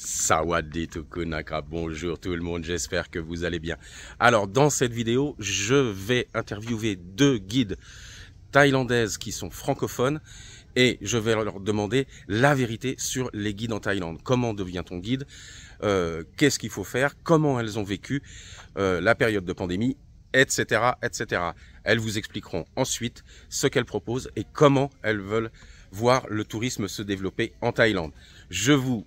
Sawadee Tukunaka, bonjour tout le monde, j'espère que vous allez bien. Alors dans cette vidéo, je vais interviewer deux guides thaïlandaises qui sont francophones et je vais leur demander la vérité sur les guides en Thaïlande. Comment devient-on guide? Qu'est-ce qu'il faut faire? Comment elles ont vécu la période de pandémie, etc., etc. Elles vous expliqueront ensuite ce qu'elles proposent et comment elles veulent voir le tourisme se développer en Thaïlande. Je vous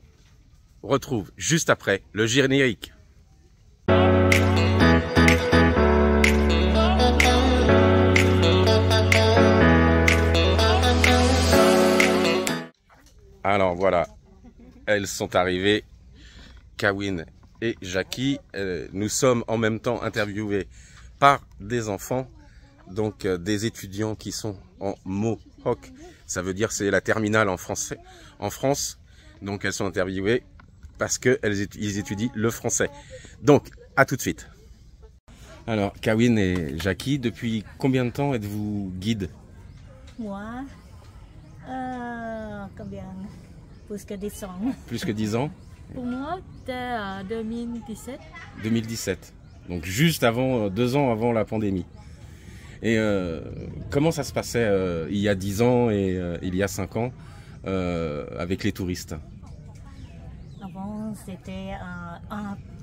retrouve juste après le générique. Alors voilà, elles sont arrivées, Kawin et Jackie. Nous sommes en même temps interviewés par des enfants, donc des étudiants qui sont en Mohawk. Ça veut dire c'est la terminale en français, en France. Donc elles sont interviewées parce qu'ils étudient le français. Donc, à tout de suite. Alors, Kawin et Jackie, depuis combien de temps êtes-vous guide? Moi, combien? Plus que 10 ans. Plus que 10 ans? Pour moi, c'était 2017. 2017. Donc juste avant, 2 ans avant la pandémie. Et comment ça se passait il y a 10 ans et il y a 5 ans avec les touristes? Avant, c'était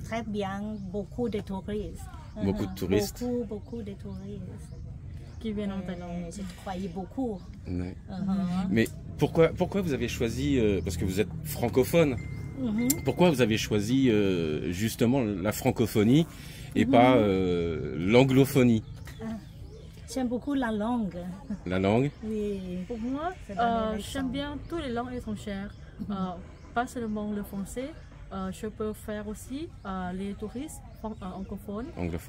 très bien, beaucoup de touristes. Beaucoup de touristes. Beaucoup de touristes. Qui viennent en Thaïlande. Je croyais beaucoup. Ouais. Mais pourquoi vous avez choisi, parce que vous êtes francophone, pourquoi vous avez choisi justement la francophonie et pas l'anglophonie? J'aime beaucoup la langue. La langue? Oui. Pour moi, j'aime bien toutes les langues étrangères. Pas seulement le français. Je peux faire aussi les touristes anglophones.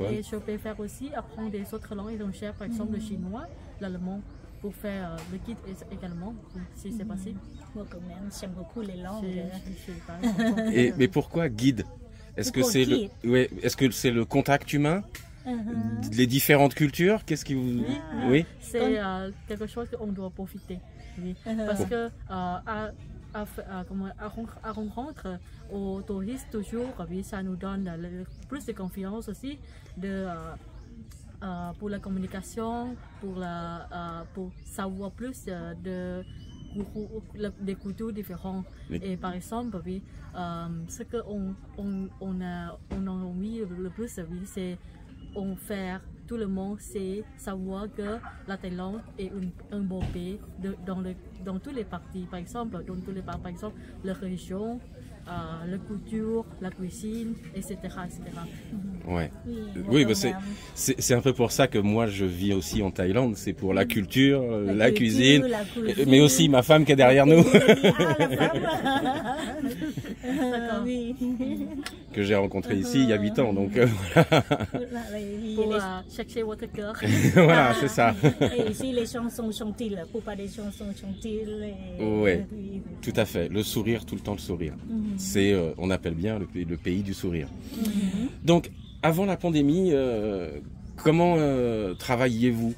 Et je peux faire aussi apprendre des autres langues étrangères, par exemple le chinois, l'allemand, pour faire le guide également, si c'est possible. Moi quand même, j'aime beaucoup les langues. Mais pourquoi guide? Est-ce que c'est le contact humain? Les différentes cultures? Qu'est-ce qui vous... Oui. C'est quelque chose qu'on doit profiter. Oui. Parce que à rencontre aux touristes toujours, oui, ça nous donne plus de confiance aussi pour la communication, pour savoir plus des cultures différentes. Et par exemple, oui, ce qu'on a envie le plus, oui, c'est faire tout le monde sait savoir que la Thaïlande est un beau pays dans tous les parties. Par exemple, par exemple, la religion, la culture, la cuisine, etc. Ouais. Oui, bah c'est un peu pour ça que moi je vis aussi en Thaïlande. C'est pour la culture, la cuisine, mais aussi ma femme qui est derrière nous. Que j'ai rencontré ici il y a 8 ans, donc voilà. Pour chercher votre cœur. Voilà, c'est ça. Et ici les chansons chantent, la plupart des chansons chantent. Oui, tout à fait. Le sourire, tout le temps le sourire. C'est, on appelle bien le pays du sourire. Donc, avant la pandémie, comment travailliez-vous?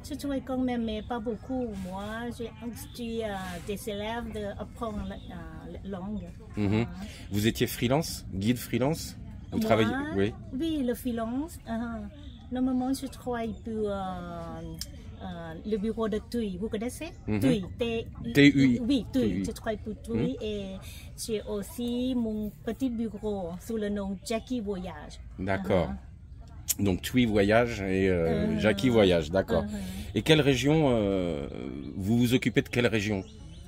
Je travaille quand même, mais pas beaucoup. Moi, j'ai des élèves d'apprendre la langue. Vous étiez freelance, guide freelance? Vous travaillez? Oui. Oui, le freelance. Normalement, je travaille pour le bureau de TUI. Vous connaissez? TUI. TUI. Oui, TUI. Je travaille pour TUI et j'ai aussi mon petit bureau sous le nom Jackie Voyage. D'accord. Donc TUI Voyage et Jackie Voyage, d'accord. Et quelle région, vous vous occupez de quelle région?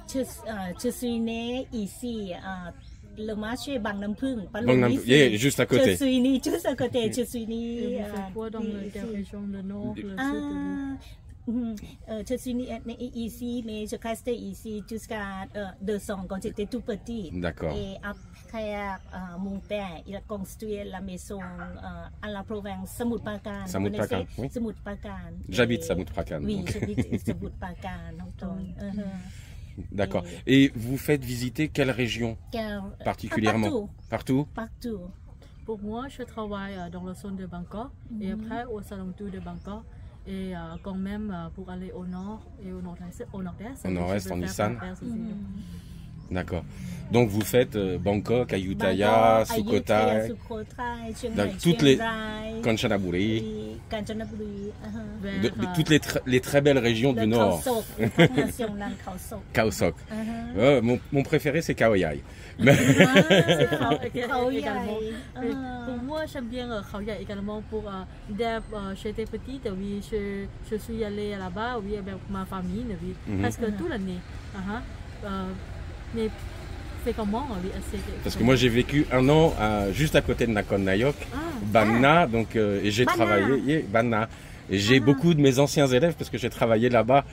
Je suis née ici, le marché Bang Nam Phung, juste à côté. Je suis née juste à côté. Je suis née dans la région du nord, le sud. Je suis née ici, mais je restais ici jusqu'à 2 ans quand j'étais tout petit. D'accord. Et après, mon père, il a construit la maison à la province Samut Prakan. Samut Prakan, oui. Samut Prakan. J'habite Samut Prakan. Oui, j'habite Samut Prakan. D'accord. Et vous faites visiter quelle région particulièrement? Partout. Partout. Pour moi, je travaille dans la zone de Bangkok et après au salon de Bangkok. Et quand même pour aller au nord et au nord-est. Au nord-est, en Nissan. D'accord. Donc vous faites Bangkok, Ayutthaya, Sukhothai, toutes les Kanchanaburi, toutes les très belles régions du nord. Khao Sok. Mon préféré c'est Khao Yai. Pour moi, j'aime bien Khao Yai également pour j'étais petite, oui, je suis allée là-bas, oui, avec ma famille, oui, presque toute l'année. Mais fait comment, oui, parce que moi j'ai vécu un an juste à côté de Nakhon Nayok, Banna, donc et j'ai travaillé Banna. Et j'ai beaucoup de mes anciens élèves parce que j'ai travaillé là-bas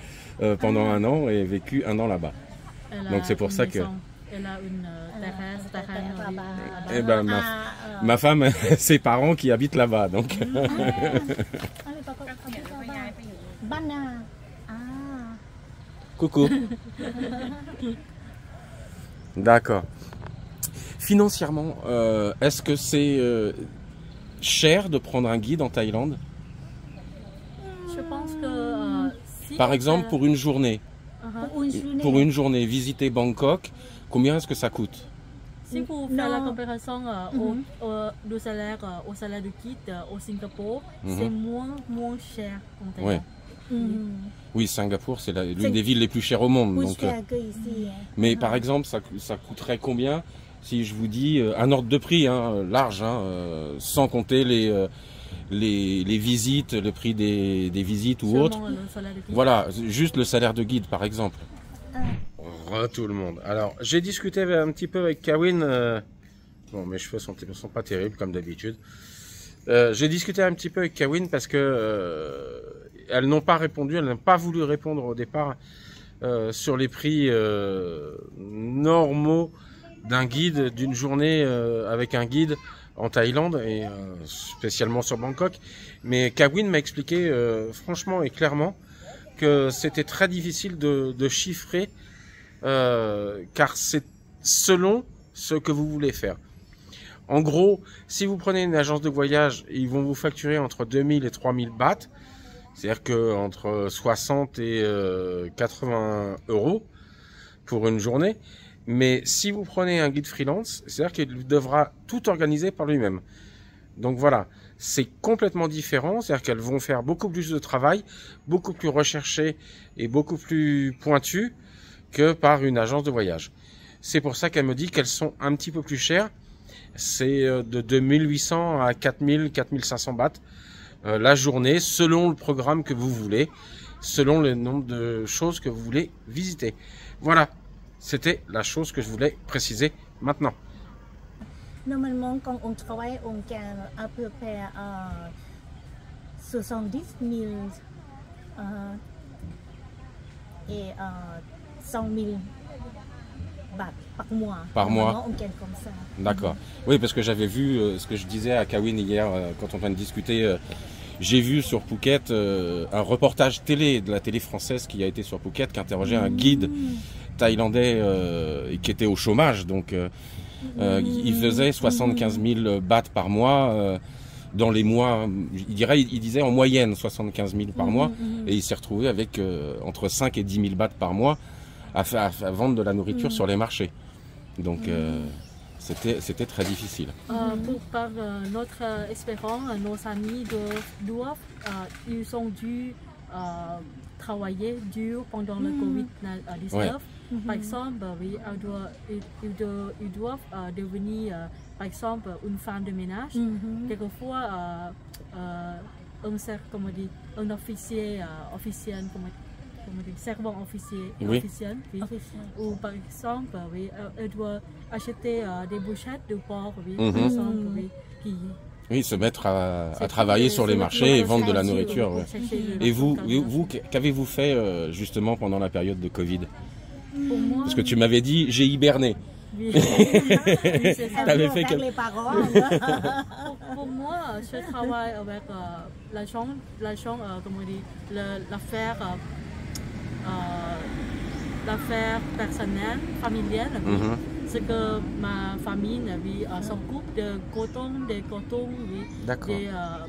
pendant un an et vécu un an là-bas. Donc c'est pour ça que. Elle a une terrasse et ben, ma femme, ses parents qui habitent là-bas, donc. Coucou. D'accord. Financièrement, est-ce que c'est cher de prendre un guide en Thaïlande? Je pense que si par exemple pour une journée. Pour une journée, visiter Bangkok, combien est-ce que ça coûte? Si vous faites la comparaison au salaire de guide au Singapour, c'est moins cher qu'en Thaïlande. Oui, Singapour, c'est l'une des villes les plus chères au monde. Donc, mais par exemple, ça coûterait combien si je vous dis un ordre de prix large, sans compter les visites, le prix des visites ou autres. Voilà, juste le salaire de guide par exemple. Tout le monde. Alors, j'ai discuté un petit peu avec Kawin. Bon, mes cheveux sont pas terribles comme d'habitude. J'ai discuté un petit peu avec Kawin parce que elles n'ont pas répondu, elles n'ont pas voulu répondre au départ sur les prix normaux d'un guide, d'une journée avec un guide en Thaïlande et spécialement sur Bangkok. Mais Kawin m'a expliqué franchement et clairement que c'était très difficile de chiffrer car c'est selon ce que vous voulez faire. En gros, si vous prenez une agence de voyage, ils vont vous facturer entre 2000 et 3000 bahts, c'est-à-dire que entre 60 et 80 euros pour une journée. Mais si vous prenez un guide freelance, c'est-à-dire qu'il devra tout organiser par lui-même. Donc voilà, c'est complètement différent, c'est-à-dire qu'elles vont faire beaucoup plus de travail, beaucoup plus recherché et beaucoup plus pointu que par une agence de voyage. C'est pour ça qu'elle me dit qu'elles sont un petit peu plus chères. C'est de 2800 à 4000, 4500 bahts la journée, selon le programme que vous voulez, selon le nombre de choses que vous voulez visiter. Voilà, c'était la chose que je voulais préciser maintenant. Normalement, quand on travaille, on gagne à peu près 70 000 et 100 000 bahts par mois. Par mois. On gagne comme ça. D'accord. Oui, parce que j'avais vu ce que je disais à Kawin hier quand on vient de discuter. J'ai vu sur Phuket un reportage télé de la télé française qui a été sur Phuket, qui interrogeait un guide thaïlandais qui était au chômage. Donc, il faisait 75 000 bahts par mois. Dans les mois, il disait en moyenne 75 000 par mois, et il s'est retrouvé avec entre 5 et 10 000 bahts par mois à vendre de la nourriture sur les marchés. Donc c'était très difficile. Par notre expérience, nos amis ils ont dû travailler dur pendant le Covid-19. Ouais. Par exemple, oui, ils doivent devenir, par exemple, une femme de ménage. Quelquefois, un officier, servant officier, officiel, oui. Ou par exemple, oui, elle doit acheter des bouchettes de porc, oui, par exemple, oui, se mettre à travailler sur les marchés et vendre de la nourriture. Ouais. Et vous, qu'avez-vous fait justement pendant la période de Covid? Parce que tu m'avais dit, j'ai hiberné. Oui. T'avais fait les parents. Pour moi, je travaille avec l'affaire personnelle, familiale. C'est que ma famille s'occupe de coton, des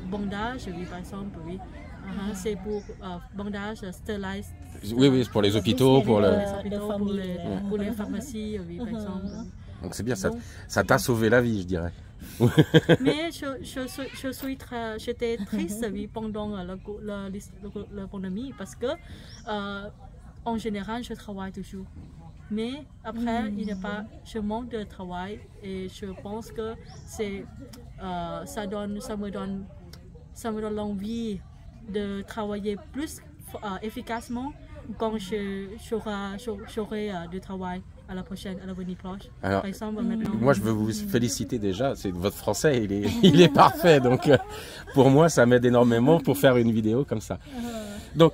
bandages, oui, par exemple, oui. C'est pour bandages stérilisés. Oui, oui, pour les hôpitaux, pour les pharmacies, oui, par exemple. Donc c'est bien, ça Donc, t'a sauvé la vie, je dirais. Mais j'étais triste oui, pendant la pandémie parce que en général je travaille toujours. Mais après je manque de travail et je pense que ça me donne l'envie de travailler plus efficacement quand j'aurai du travail à l'avenir proche. Alors, par exemple, maintenant. Moi, je veux vous féliciter déjà. Votre français, il est parfait. Donc, pour moi, ça m'aide énormément pour faire une vidéo comme ça. Donc,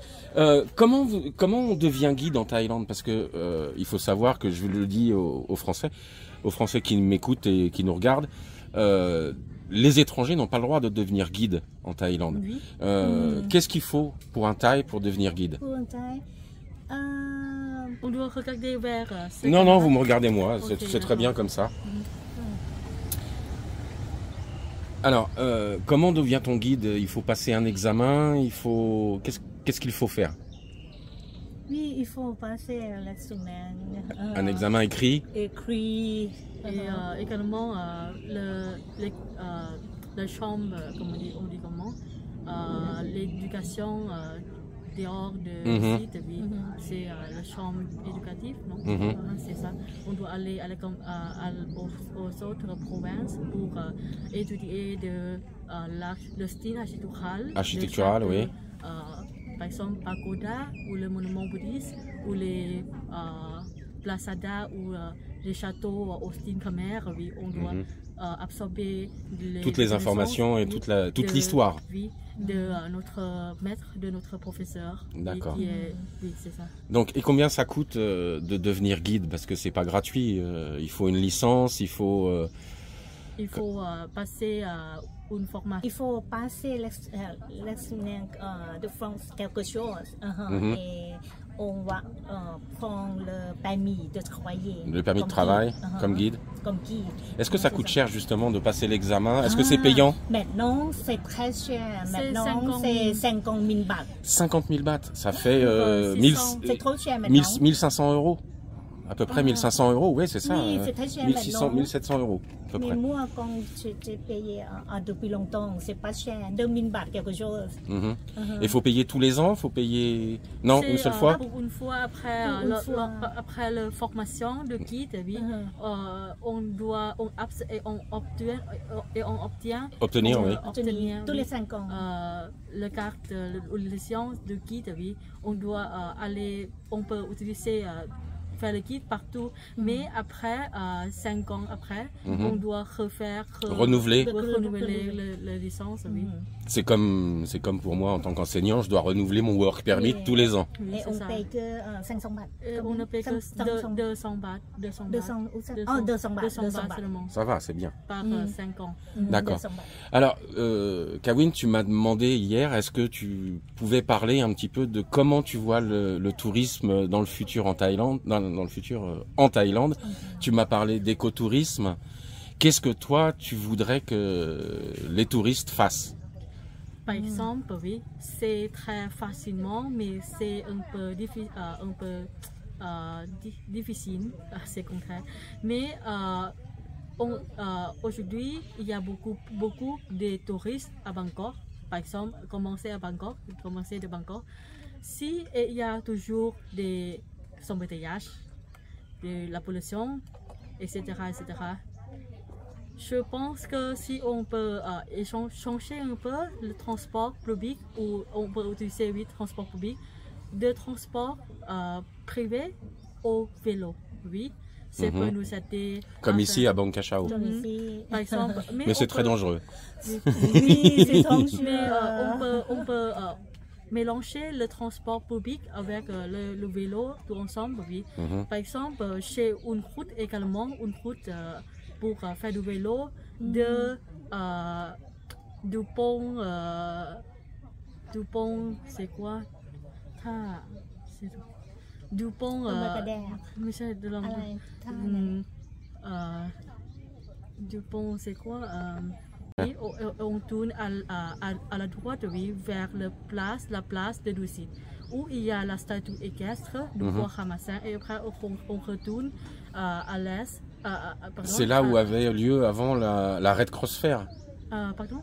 comment on devient guide en Thaïlande? Parce que il faut savoir que je le dis aux Français qui m'écoutent et qui nous regardent. Les étrangers n'ont pas le droit de devenir guide en Thaïlande. Oui. Qu'est-ce qu'il faut pour un Thaï pour devenir guide? Pour un Thaï, On doit regarder vers. Non, vous me regardez moi, Okay, c'est très bien comme ça. Alors, comment devient-on guide? Il faut passer un examen, qu'est-ce qu'il faut faire? oui, il faut passer l'examen. Un examen écrit? Écrit. Et également la chambre, comme on dit comment, l'éducation dehors de site, oui, c'est la chambre éducative, non? C'est ça. On doit aller aux autres provinces pour étudier le style architectural, oui. Par exemple, pagoda ou le monument bouddhiste ou les plaçadas ou les châteaux au style khmer, oui, on doit absorber toutes les informations et toute l'histoire. Oui, de notre maître, de notre professeur. D'accord. Oui, c'est ça. Donc, et combien ça coûte de devenir guide? Parce que c'est pas gratuit. Il faut une licence, il faut passer une formation. Il faut passer l'examen de France quelque chose. Et on va prendre le permis de travailler. Le permis de travail comme guide. Comme guide. Est-ce que ça coûte cher justement de passer l'examen? Est-ce que c'est payant? Maintenant, c'est très cher. Maintenant, c'est 50 000 bahts. 50 000 bahts, ça fait c'est trop cher maintenant. 1500 euros. À peu près 1500 euros, oui, c'est ça. Oui, c'est très cher 1600, 1700 euros, à peu Mais près. moi, quand j'ai payé depuis longtemps, c'est pas cher. 2000 bahts, quelque chose. Il faut payer tous les ans? Faut payer... Non, une seule fois? Une fois après la formation de guide, oui, on obtient tous les 5 ans. la carte ou la licence de guide, oui. On peut utiliser faire le guide partout, mais après 5 ans après, on doit renouveler la licence. Oui. C'est comme pour moi en tant qu'enseignant, je dois renouveler mon work permit tous les ans. Et on paye que 500 bahts. On ne paye que 200 bahts. 200 bahts seulement. Ça va, c'est bien. Par 5 ans. D'accord. Alors, Kawin, tu m'as demandé hier, est-ce que tu pouvais parler un petit peu de comment tu vois le tourisme dans le futur en Thaïlande, dans le futur en Thaïlande. Tu m'as parlé d'écotourisme. Qu'est-ce que toi, tu voudrais que les touristes fassent? Par exemple, oui, c'est très facilement, mais c'est un peu difficile, c'est concret. Mais aujourd'hui, il y a beaucoup de touristes à Bangkok. Par exemple, commencer de Bangkok. Si il y a toujours des embouteillages, de la pollution, etc., je pense que si on peut changer un peu le transport public, ou on peut utiliser le transport public, de transport privé au vélo, oui, ça peut nous aider. Comme ici à Bang Kha Chau. Par exemple. Mais c'est très dangereux. Oui, c'est dangereux. Mais on peut mélanger le transport public avec le vélo tout ensemble, oui. Par exemple, chez une route également, une route pour faire du vélo du pont, c'est quoi? Du pont du pont, c'est quoi? On tourne à la droite, oui, vers la place de Dusit, où il y a la statue équestre du roi Ramazan, et après on retourne à l'est C'est là où avait lieu avant la Red Cross Fair. Pardon?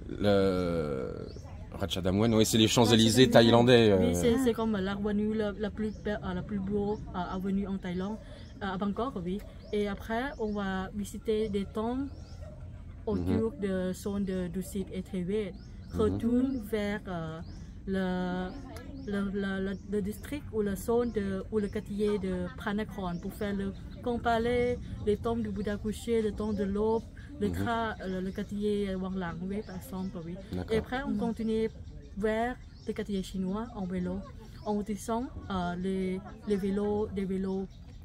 Le Ratchadamwen, oui, c'est les Champs-Élysées thaïlandais. Oui, c'est comme l'avenue la plus beau avenue en Thaïlande, à Bangkok, oui. Et après, on va visiter des temples autour de zone de Dusit et Thewet. Retourne vers le district ou la zone ou le quartier de Pranakhon pour faire comparer les tombes du Bouddha couché, le tombe de l'aube, le quartier Wang Lang, oui, par exemple. Oui. Et après, on continue vers le quartier chinois en vélo, en utilisant des vélos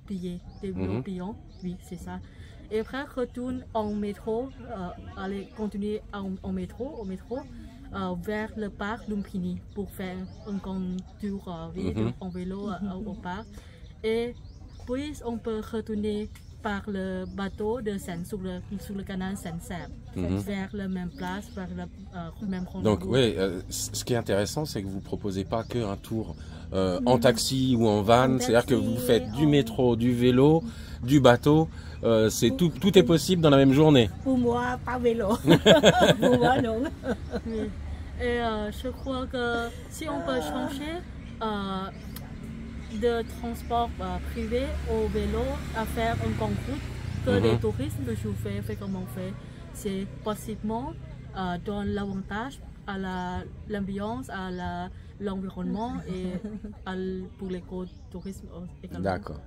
pillés, des vélos pillants, oui, c'est ça. Et après, retourne en métro, continuer en métro, vers le parc Lumpini pour faire un tour en vélo au parc. Et puis on peut retourner par le bateau de Seine sur le canal Seine-Seb vers la même place, vers le même rendez-vous. Donc oui, ce qui est intéressant, c'est que vous ne proposez pas qu'un tour en taxi ou en van, c'est-à-dire que vous faites du métro, du vélo, du bateau, tout est possible dans la même journée. Pour moi, pas vélo. Pour moi, non. Oui. Et je crois que si on peut changer de transport privé au vélo à faire un concours que les touristes toujours fait comme on fait, c'est possiblement donne l'avantage à l'ambiance, à l'environnement et pour l'écotourisme également. D'accord.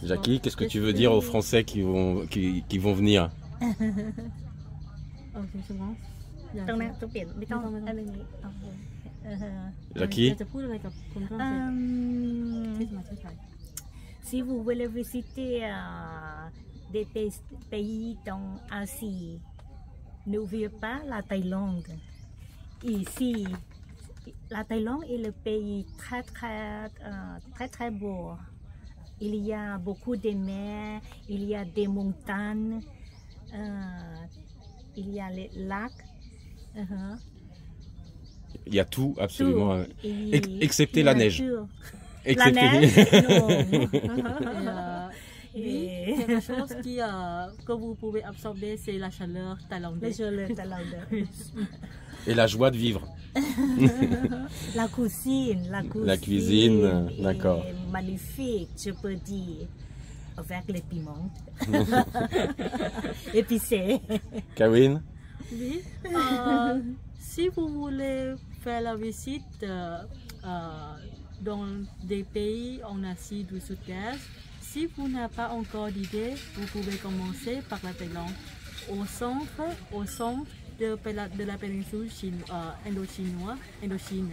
Jackie, qu'est-ce que tu veux dire aux Français qui vont venir? Jackie? Si vous voulez visiter des pays dans l'Asie, n'oubliez pas la Thaïlande. Ici, la Thaïlande est le pays très beau. Il y a beaucoup de mers, il y a des montagnes, il y a les lacs. Il y a tout, absolument, excepté la neige. La neige, oui, quelque chose que vous pouvez absorber, c'est la chaleur thaïlandaise. Et la joie de vivre. La cuisine, d'accord. Magnifique, je peux dire, avec les piments. Épicé. Kawin? Oui. Si vous voulez faire la visite dans des pays en Asie du Sud-Est, si vous n'avez pas encore d'idée, vous pouvez commencer par la Thaïlande, au centre de la péninsule Indochine,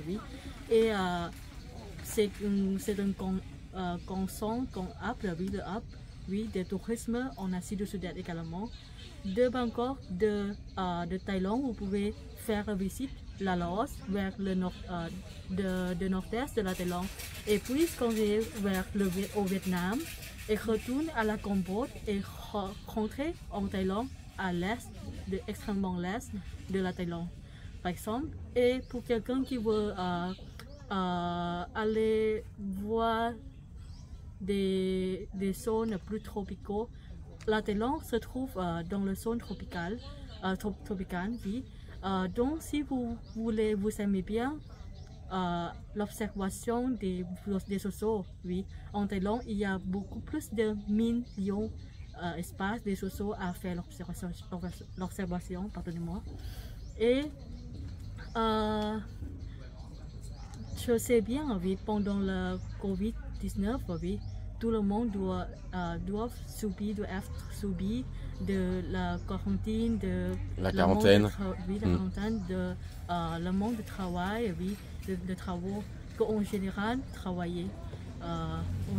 oui. Et c'est un consent qu'on appelle de tourisme en Asie du Sud-Est également. De Bangkok, de Thaïlande, vous pouvez faire visite la Laos vers le nord-est de la Thaïlande. Et puis, continuer vers au Vietnam et retourne à la Cambodge et rentrer en Thaïlande à l'est, extrêmement l'est de la Thaïlande, par exemple. Et pour quelqu'un qui veut aller voir des zones plus tropicales, la Thaïlande se trouve dans la zone tropicale, oui. Donc, si vous aimez bien l'observation des oiseaux, oui. En Thaïlande, il y a beaucoup plus de millions d'espaces des oiseaux à faire l'observation, pardonnez-moi. Et je sais bien, oui, pendant le Covid-19, oui, tout le monde doit subir de la quarantaine, de la quarantaine, le monde de travail, oui, de travaux qu'en général travailler,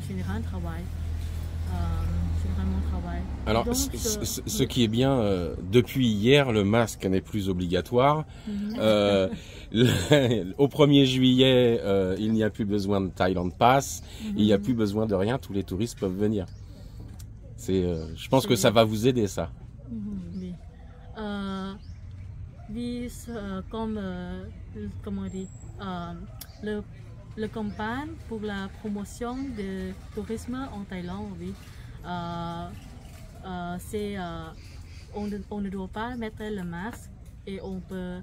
généralement travail. Alors, donc, ce qui est bien, depuis hier, le masque n'est plus obligatoire. Au 1er juillet, il n'y a plus besoin de Thailand Pass, il n'y a plus besoin de rien, tous les touristes peuvent venir. Je pense que ça va vous aider, ça. Oui. Comment on dit, le campagne pour la promotion du tourisme en Thaïlande, oui. on ne doit pas mettre le masque et on peut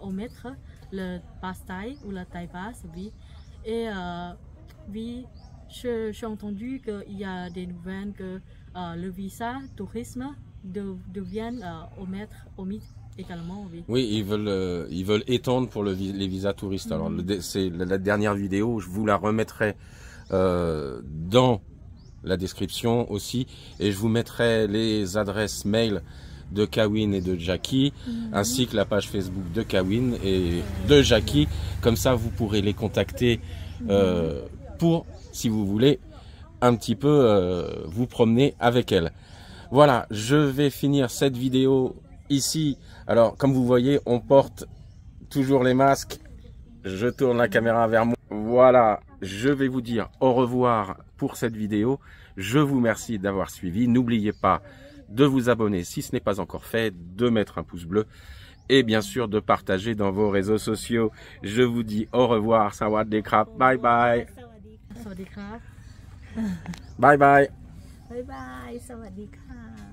omettre le passe-taille ou la taille basse, oui. Et oui, j'ai entendu qu'il y a des nouvelles que le visa tourisme devient omis également, oui. Oui, ils veulent étendre pour les visas touristes. Alors, c'est la dernière vidéo, je vous la remettrai dans la description aussi, et je vous mettrai les adresses mail de Kawin et de Jackie, ainsi que la page Facebook de Kawin et de Jackie. Comme ça, vous pourrez les contacter pour, si vous voulez, un petit peu vous promener avec elles. Voilà, je vais finir cette vidéo ici. Alors, comme vous voyez, on porte toujours les masques. Je tourne la caméra vers moi. Voilà, je vais vous dire au revoir pour cette vidéo. Je vous remercie d'avoir suivi. N'oubliez pas de vous abonner si ce n'est pas encore fait, de mettre un pouce bleu et bien sûr de partager dans vos réseaux sociaux. Je vous dis au revoir. Sawadee krap. Bye bye. Sawadee krap. Bye bye. Bye bye. Sawadee krap.